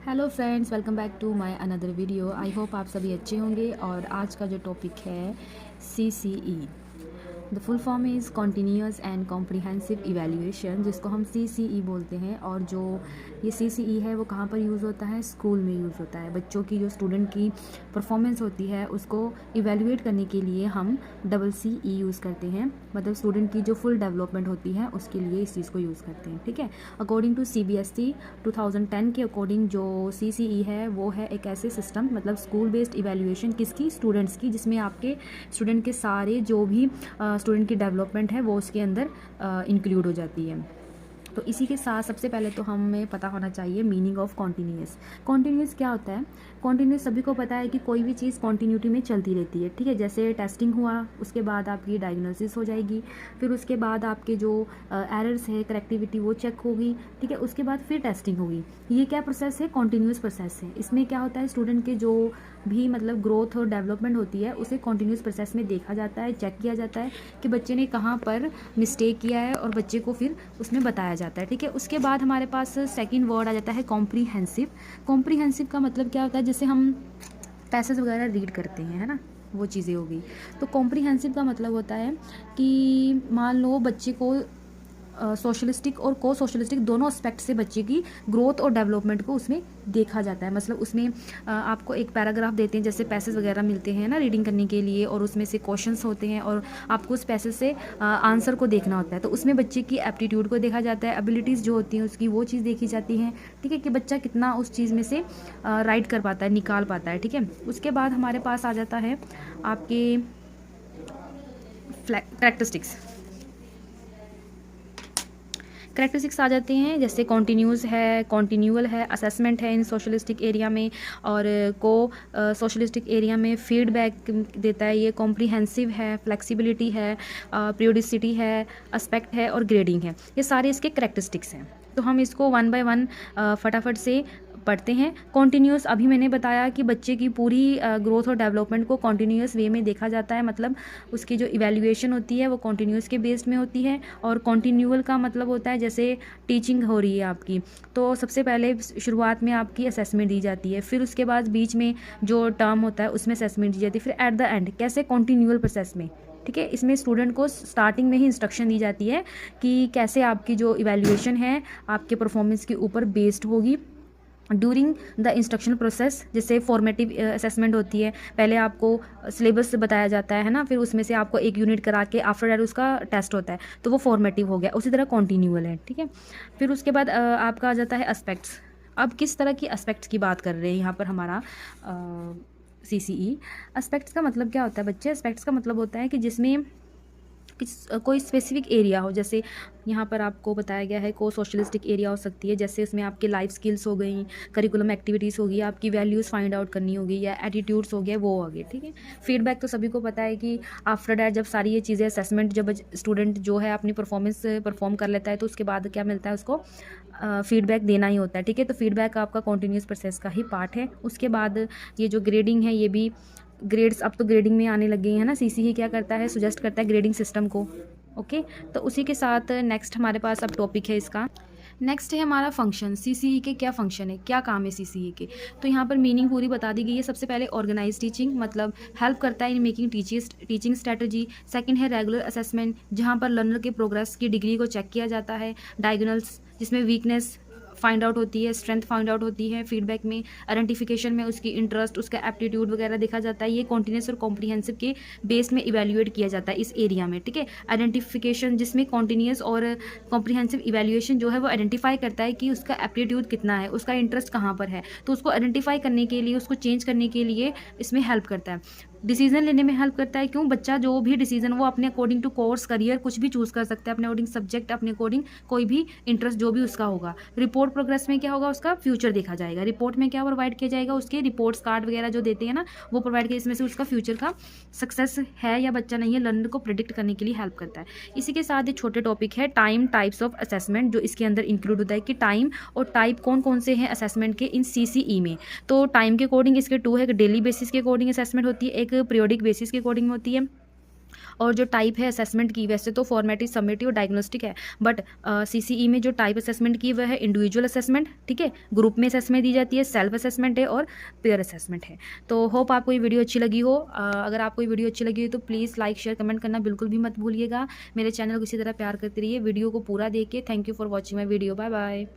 Hello friends, welcome back to my another video. I hope आप सभी अच्छे होंगे। और आज का जो टॉपिक है CCE, the full form is continuous and comprehensive evaluation, जिसको हम CCE बोलते हैं। और जो ये CCE है वो कहाँ पर यूज़ होता है? स्कूल में यूज़ होता है। बच्चों की जो स्टूडेंट की परफॉर्मेंस होती है उसको इवेल्यूएट करने के लिए हम CCE यूज़ करते हैं। मतलब स्टूडेंट की जो फुल डेवलपमेंट होती है उसके लिए इस चीज़ को यूज़ करते हैं। ठीक है। अकॉर्डिंग टू CBSE 2010 के अकॉर्डिंग जो CCE है वो है एक ऐसे सिस्टम, मतलब स्कूल बेस्ड इवेल्यूएशन किसकी? स्टूडेंट्स की, जिसमें आपके स्टूडेंट के सारे जो भी स्टूडेंट की डेवलपमेंट है वो उसके अंदर इंक्लूड हो जाती है। तो इसी के साथ सबसे पहले तो हमें पता होना चाहिए मीनिंग ऑफ कॉन्टीन्यूस। कॉन्टीन्यूस क्या होता है? कॉन्टीन्यूस सभी को पता है कि कोई भी चीज़ कॉन्टीन्यूटी में चलती रहती है। ठीक है। जैसे टेस्टिंग हुआ, उसके बाद आपकी डायग्नोसिस हो जाएगी, फिर उसके बाद आपके जो एरर्स है, करेक्टिविटी, वो चेक होगी। ठीक है। उसके बाद फिर टेस्टिंग होगी। ये क्या प्रोसेस है? कॉन्टीन्यूस प्रोसेस है। इसमें क्या होता है? स्टूडेंट के जो भी मतलब ग्रोथ और डेवलपमेंट होती है उसे कॉन्टीन्यूस प्रोसेस में देखा जाता है, चेक किया जाता है कि बच्चे ने कहाँ पर मिस्टेक किया है, और बच्चे को फिर उसमें बताया जाता है। ठीक है। उसके बाद हमारे पास सेकंड वर्ड आ जाता है कॉम्प्रीहेंसिव। कॉम्प्रीहेंसिव का मतलब क्या होता है? जैसे हम पैसेज वगैरह रीड करते हैं, है ना, वो चीज़ें हो गई। तो कॉम्प्रीहेंसिव का मतलब होता है कि मान लो बच्चे को सोशलिस्टिक और को सोशलिस्टिक दोनों एस्पेक्ट से बच्चे की ग्रोथ और डेवलपमेंट को उसमें देखा जाता है। मतलब उसमें आपको एक पैराग्राफ देते हैं, जैसे पैसेज वगैरह मिलते हैं ना रीडिंग करने के लिए, और उसमें से क्वेश्चंस होते हैं और आपको उस पैसेज से आंसर को देखना होता है। तो उसमें बच्चे की एप्टीट्यूड को देखा जाता है, एबिलिटीज़ जो होती हैं उसकी, वो चीज़ देखी जाती है। ठीक है, कि बच्चा कितना उस चीज़ में से राइट कर पाता है, निकाल पाता है। ठीक है। उसके बाद हमारे पास आ जाता है आपके करेक्टरिस्टिक्स। करेक्टरिस्टिक्स आ जाते हैं, जैसे कॉन्टीन्यूस है, कॉन्टीन्यूअल है, असेसमेंट है इन सोशलिस्टिक एरिया में, और को सोशलिस्टिक एरिया में फीडबैक देता है। ये कॉम्प्रिहेंसिव है, फ्लेक्सिबिलिटी है, पीरियोडिसिटी है, एस्पेक्ट है, और ग्रेडिंग है। ये सारे इसके करेक्टरिस्टिक्स हैं। तो हम इसको वन बाय वन फटाफट से पढ़ते हैं। कॉन्टीन्यूस, अभी मैंने बताया कि बच्चे की पूरी ग्रोथ और डेवलपमेंट को कॉन्टीन्यूस वे में देखा जाता है। मतलब उसकी जो इवैल्यूएशन होती है वो कॉन्टीन्यूस के बेस्ड में होती है। और कॉन्टीन्यूअल का मतलब होता है जैसे टीचिंग हो रही है आपकी, तो सबसे पहले शुरुआत में आपकी असेसमेंट दी जाती है, फिर उसके बाद बीच में जो टर्म होता है उसमें असेसमेंट दी जाती है, फिर एट द एंड कैसे? कॉन्टीन्यूअल प्रोसेस में। ठीक है। इसमें स्टूडेंट को स्टार्टिंग में ही इंस्ट्रक्शन दी जाती है कि कैसे आपकी जो इवैल्यूएशन है आपके परफॉर्मेंस के ऊपर बेस्ड होगी ड्यूरिंग द इंस्ट्रक्शन प्रोसेस। जैसे फॉर्मेटिव असेसमेंट होती है, पहले आपको सिलेबस बताया जाता है ना, फिर उसमें से आपको एक यूनिट करा के आफ्टर दैट उसका टेस्ट होता है, तो वो फॉर्मेटिव हो गया। उसी तरह कॉन्टीन्यूअल है। ठीक है। फिर उसके बाद आपका आ जाता है एस्पेक्ट्स। अब किस तरह की एस्पेक्ट्स की बात कर रहे हैं यहाँ पर हमारा CCE। एस्पेक्ट्स का मतलब क्या होता है बच्चे? एस्पेक्ट्स का मतलब होता है कि जिसमें कोई स्पेसिफिक एरिया हो। जैसे यहाँ पर आपको बताया गया है को सोशलिस्टिक एरिया हो सकती है, जैसे उसमें आपके लाइफ स्किल्स हो गई, करिकुलम एक्टिविटीज़ होगी, आपकी वैल्यूज़ फाइंड आउट करनी होगी, या एटीट्यूड्स हो गए, वो हो गए। ठीक है। फीडबैक तो सभी को पता है कि आफ्टर डैट जब सारी ये चीज़ें असेसमेंट, जब स्टूडेंट जो है अपनी परफॉर्मेंस परफॉर्म कर लेता है तो उसके बाद क्या मिलता है? उसको फीडबैक देना ही होता है। ठीक है। तो फीडबैक आपका कॉन्टीन्यूस प्रोसेस का ही पार्ट है। उसके बाद ये जो ग्रेडिंग है, ये भी ग्रेड्स अब तो ग्रेडिंग में आने लग गई है ना। CCE क्या करता है? सुजेस्ट करता है ग्रेडिंग सिस्टम को। ओके। तो उसी के साथ नेक्स्ट हमारे पास अब टॉपिक है इसका। नेक्स्ट है हमारा फंक्शन। CCE के क्या फंक्शन है, क्या काम है CCE के? तो यहाँ पर मीनिंग पूरी बता दी गई है। सबसे पहले ऑर्गेनाइज टीचिंग, मतलब हेल्प करता है in making teaching strategy. Second है रेगुलर असेसमेंट, जहाँ पर लर्नर के प्रोग्रेस की डिग्री को चेक किया जाता है। डायग्नल्स, जिसमें वीकनेस फाइंड आउट होती है, स्ट्रेंथ फाइंड आउट होती है। फीडबैक में, आइडेंटिफिकेशन में उसकी इंटरेस्ट, उसका एप्टीट्यूड वगैरह देखा जाता है। ये कॉन्टीन्यूस और कॉम्प्रिहेंसिव के बेस में इवैल्यूएट किया जाता है इस एरिया में। ठीक है। आइडेंटिफिकेशन, जिसमें कॉन्टीन्यूस और कॉम्प्रिहेंसिव इवैल्यूएशन जो है वो आइडेंटिफाई करता है कि उसका एप्टीट्यूड कितना है, उसका इंटरेस्ट कहाँ पर है, तो उसको आइडेंटिफाई करने के लिए, उसको चेंज करने के लिए इसमें हेल्प करता है। डिसीजन लेने में हेल्प करता है। क्यों? बच्चा जो भी डिसीजन वो अपने अकॉर्डिंग टू कोर्स, करियर कुछ भी चूज़ कर सकता है, अपने अकॉर्डिंग सब्जेक्ट, अपने अकॉर्डिंग कोई भी इंटरेस्ट जो भी उसका होगा। रिपोर्ट प्रोग्रेस में क्या होगा? उसका फ्यूचर देखा जाएगा। रिपोर्ट में क्या प्रोवाइड किया जाएगा? उसके रिपोर्ट्स कार्ड वगैरह जो देते हैं ना, वो प्रोवाइड किया, इसमें से उसका फ्यूचर का सक्सेस है या बच्चा नहीं है, लर्नर को प्रिडिक्ट करने के लिए हेल्प करता है। इसी के साथ एक छोटे टॉपिक है टाइम, टाइप्स ऑफ असेसमेंट, जो इसके अंदर इंक्लूड होता है कि टाइम और टाइप कौन कौन से हैं असेसमेंट के इन CCE में। तो टाइम के अकॉर्डिंग इसके 2 है। एक डेली बेसिस के अकॉर्डिंग असेसमेंट होती है, एक पीरियोडिक बेसिस के अकॉर्डिंग होती है। और जो टाइप है असेसमेंट की, वैसे तो फॉर्मेटिव, समेटिव और डायग्नोस्टिक है, बट सीसीई में जो टाइप असेसमेंट की वह है इंडिविजुअल असेसमेंट, ठीक है, ग्रुप में असेसमेंट दी जाती है, सेल्फ असेसमेंट है और पेयर असेसमेंट है। तो होप आपको ये वीडियो अच्छी लगी हो। अगर आपको ये वीडियो अच्छी लगी हो तो प्लीज़ लाइक शेयर कमेंट करना बिल्कुल भी मत भूलिएगा। मेरे चैनल को इसी तरह प्यार करते रहिए। वीडियो को पूरा देखिए। Thank you for watching my video. Bye bye.